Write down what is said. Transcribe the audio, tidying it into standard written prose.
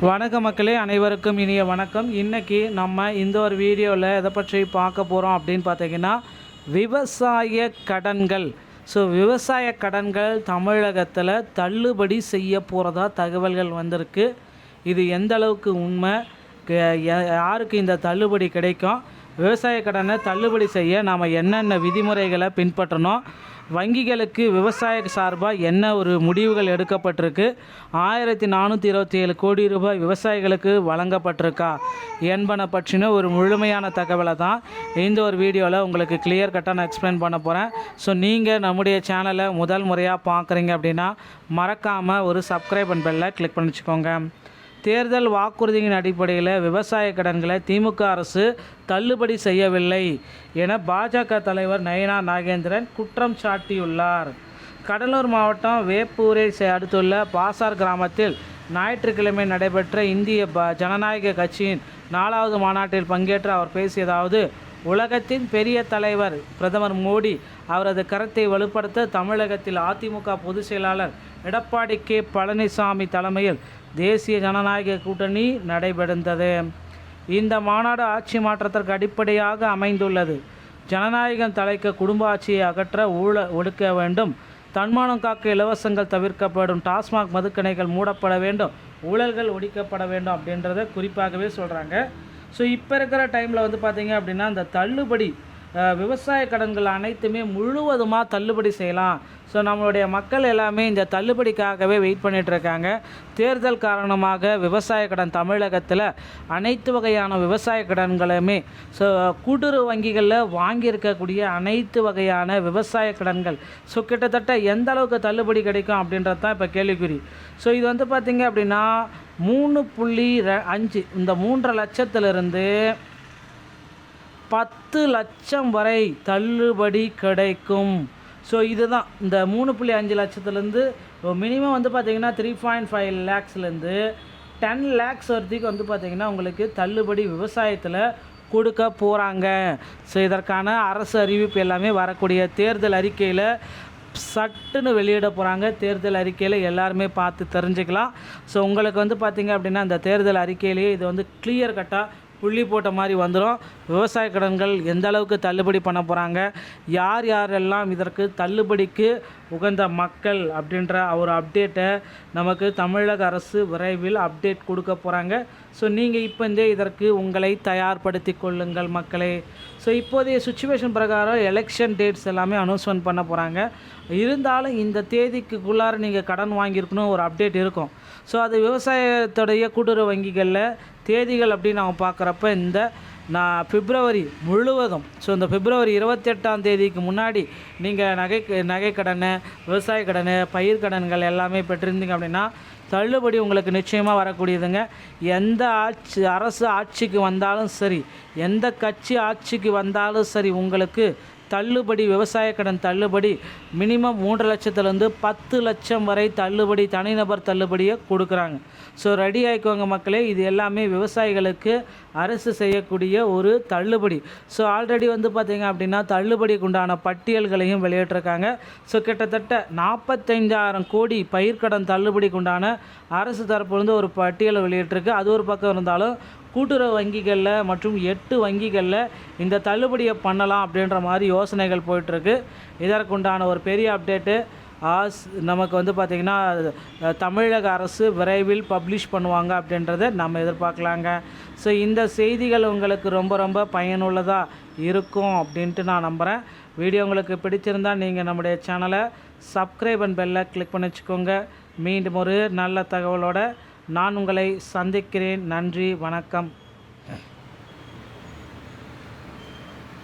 வணக்க மக்களே, அனைவருக்கும் இனிய வணக்கம். இன்றைக்கி நம்ம இந்த ஒரு வீடியோவில் எதை பற்றி பார்க்க போகிறோம் அப்படின்னு பார்த்தீங்கன்னா, விவசாய கடன்கள். விவசாய கடன்கள் தமிழகத்தில் தள்ளுபடி செய்ய போகிறதா தகவல்கள் வந்திருக்கு. இது எந்த அளவுக்கு உண்மை, யாருக்கு இந்த தள்ளுபடி கிடைக்கும், விவசாய கடனை தள்ளுபடி செய்ய நாம் என்னென்ன விதிமுறைகளை பின்பற்றணும், வங்கிகளுக்கு விவசாய சார்பாக என்ன ஒரு முடிவுகள் எடுக்கப்பட்டிருக்கு, 1427 கோடி ரூபாய் விவசாயிகளுக்கு வழங்கப்பட்டிருக்கா என்பன பற்றின ஒரு முழுமையான தகவலை தான் இந்த ஒரு வீடியோவில் உங்களுக்கு கிளியர் கட்டாக நான் எக்ஸ்பிளைன் பண்ண போகிறேன். நீங்கள் நம்முடைய சேனலை முதல் முறையாக பார்க்குறீங்க அப்படின்னா மறக்காமல் ஒரு சப்ஸ்கிரைப் அண்ட் பெல்லை கிளிக் பண்ணிச்சுக்கோங்க. தேர்தல் வாக்குறுதியின் அடிப்படையில் விவசாய கடன்களை திமுக அரசு தள்ளுபடி செய்யவில்லை என பாஜக தலைவர் நயினா நாகேந்திரன் குற்றம் சாட்டியுள்ளார். கடலூர் மாவட்டம் வேப்பூரை அடுத்துள்ள பாசார் கிராமத்தில் ஞாயிற்றுக்கிழமை நடைபெற்ற இந்திய ஜனநாயக கட்சியின் 4வது மாநாட்டில் பங்கேற்று அவர் பேசியதாவது, உலகத்தின் பெரிய தலைவர் பிரதமர் மோடி அவரது கருத்தை வலுப்படுத்த தமிழகத்தில் அதிமுக பொதுச் செயலாளர் எடப்பாடி கே பழனிசாமி தலைமையில் தேசிய ஜனநாயக கூட்டணி நடைபெறுந்தது. இந்த மாநாடு ஆட்சி மாற்றத்திற்கு அடிப்படையாக அமைந்துள்ளது. ஜனநாயகம் தலைக்க குடும்ப ஆட்சியை அகற்ற ஒடுக்க வேண்டும், தன்மானம் காக்க இலவசங்கள் தவிர்க்கப்படும், டாஸ்மாக் மதுக்கடைகள் மூடப்பட வேண்டும், ஊழல்கள் ஒழிக்கப்பட வேண்டும் அப்படின்றத குறிப்பாகவே சொல்கிறாங்க. இப்போ இருக்கிற டைமில் பார்த்திங்க அப்படின்னா இந்த தள்ளுபடி விவசாய கடன்கள் அனைத்துமே முழுவதுமாக தள்ளுபடி செய்யலாம். நம்மளுடைய மக்கள் எல்லாமே இந்த தள்ளுபடிக்காகவே வெயிட் பண்ணிகிட்ருக்காங்க. தேர்தல் காரணமாக விவசாய கடன் தமிழகத்தில் அனைத்து வகையான விவசாய கடன்களுமே கூட்டுறவு வங்கிகளில் வாங்கியிருக்கக்கூடிய அனைத்து வகையான விவசாய கடன்கள் கிட்டத்தட்ட எந்த அளவுக்கு தள்ளுபடி கிடைக்கும் அப்படின்றது தான் இப்போ கேள்விக்குறி. இது பார்த்திங்க அப்படின்னா 3.5 இந்த 3.5 லட்சத்திலிருந்து 10 லட்சம் வரை தள்ளுபடி கிடைக்கும். இதுதான் இந்த 3.5 லட்சத்துலேருந்து மினிமம் பார்த்திங்கன்னா 3.5 லேக்ஸ்லேருந்து 10 லேக்ஸ் வரைக்கும் பார்த்திங்கன்னா உங்களுக்கு தள்ளுபடி விவசாயத்தில் கொடுக்க போகிறாங்க. இதற்கான அரசு அறிவிப்பு எல்லாமே வரக்கூடிய தேர்தல் அறிக்கையில் சட்டுன்னு வெளியிட போகிறாங்க. தேர்தல் அறிக்கையில் எல்லாருமே பார்த்து தெரிஞ்சுக்கலாம். உங்களுக்கு பார்த்திங்க அப்படின்னா அந்த தேர்தல் அறிக்கையிலேயே இது கிளியர் கட்டாக புள்ளி போட்ட மாதிரி வந்துடும். விவசாய கடன்கள் எந்த அளவுக்கு தள்ளுபடி பண்ண போகிறாங்க, யார் யாரெல்லாம் இதற்கு தள்ளுபடிக்கு உகந்த மக்கள் அப்படின்ற ஒரு அப்டேட்டை நமக்கு தமிழக அரசு விரைவில் அப்டேட் கொடுக்க போகிறாங்க. நீங்கள் இப்போ இதற்கு உங்களை தயார்படுத்தி கொள்ளுங்கள் மக்களே. இப்போதைய சுச்சுவேஷன் பிரகாரம் எலெக்ஷன் டேட்ஸ் எல்லாமே அனௌன்ஸ்மெண்ட் பண்ண போகிறாங்க. இருந்தாலும் இந்த தேதிக்குள்ளார நீங்கள் கடன் வாங்கியிருக்கணும் ஒரு அப்டேட் இருக்கும். அது விவசாயத்துடைய கூட்டுறவு வங்கிகளில் தேதிகள் அப்படின்னு நம்ம பார்க்குறப்ப இந்த பிப்ரவரி முழுவதும் இந்த பிப்ரவரி 28ஆம் தேதிக்கு முன்னாடி நீங்கள் நகை கடனை, விவசாய கடனை, பயிர் கடன்கள் எல்லாமே பெற்றிருந்தீங்க அப்படின்னா தள்ளுபடி உங்களுக்கு நிச்சயமாக வரக்கூடியதுங்க. எந்த அரசு ஆட்சிக்கு வந்தாலும் சரி, எந்த கட்சி ஆட்சிக்கு வந்தாலும் சரி, உங்களுக்கு தள்ளுபடி விவசாய கடன் தள்ளுபடி மினிமம் 3 லட்சத்துலேருந்து 10 லட்சம் வரை தள்ளுபடி, தனிநபர் தள்ளுபடியை கொடுக்குறாங்க. ரெடி ஆகிக்கோங்க மக்களே. இது எல்லாமே விவசாயிகளுக்கு அரசு செய்யக்கூடிய ஒரு தள்ளுபடி. ஆல்ரெடி பார்த்திங்க அப்படின்னா தள்ளுபடிக்கு உண்டான பட்டியல்களையும் வெளியிட்டிருக்காங்க. கிட்டத்தட்ட 45,000 கோடி பயிர்க்கடன் தள்ளுபடிக்கு உண்டான அரசு தரப்புலேருந்து ஒரு பட்டியலை வெளியிட்டிருக்கு. அது ஒரு பக்கம் இருந்தாலும் கூட்டுறவு வங்கிகளில் மற்றும் 8 வங்கிகளில் இந்த தள்ளுபடியை பண்ணலாம் அப்படின்ற மாதிரி யோசனைகள் போயிட்டுருக்கு. இதற்குண்டான ஒரு பெரிய அப்டேட்டு நமக்கு பார்த்திங்கன்னா தமிழக அரசு விரைவில் பப்ளிஷ் பண்ணுவாங்க அப்படின்றத நம்ம எதிர்பார்க்கலாங்க. இந்த செய்திகள் உங்களுக்கு ரொம்ப ரொம்ப பயனுள்ளதாக இருக்கும் அப்படின்ட்டு நான் நம்புகிறேன். வீடியோ உங்களுக்கு பிடிச்சிருந்தால் நீங்கள் நம்முடைய சேனலை சப்ஸ்கிரைப் அண்ட் பெல்லை கிளிக் பண்ணி வச்சுக்கோங்க. மீண்டும் ஒரு நல்ல தகவலோடு நான் உங்களை சந்திக்கிறேன். நன்றி, வணக்கம்.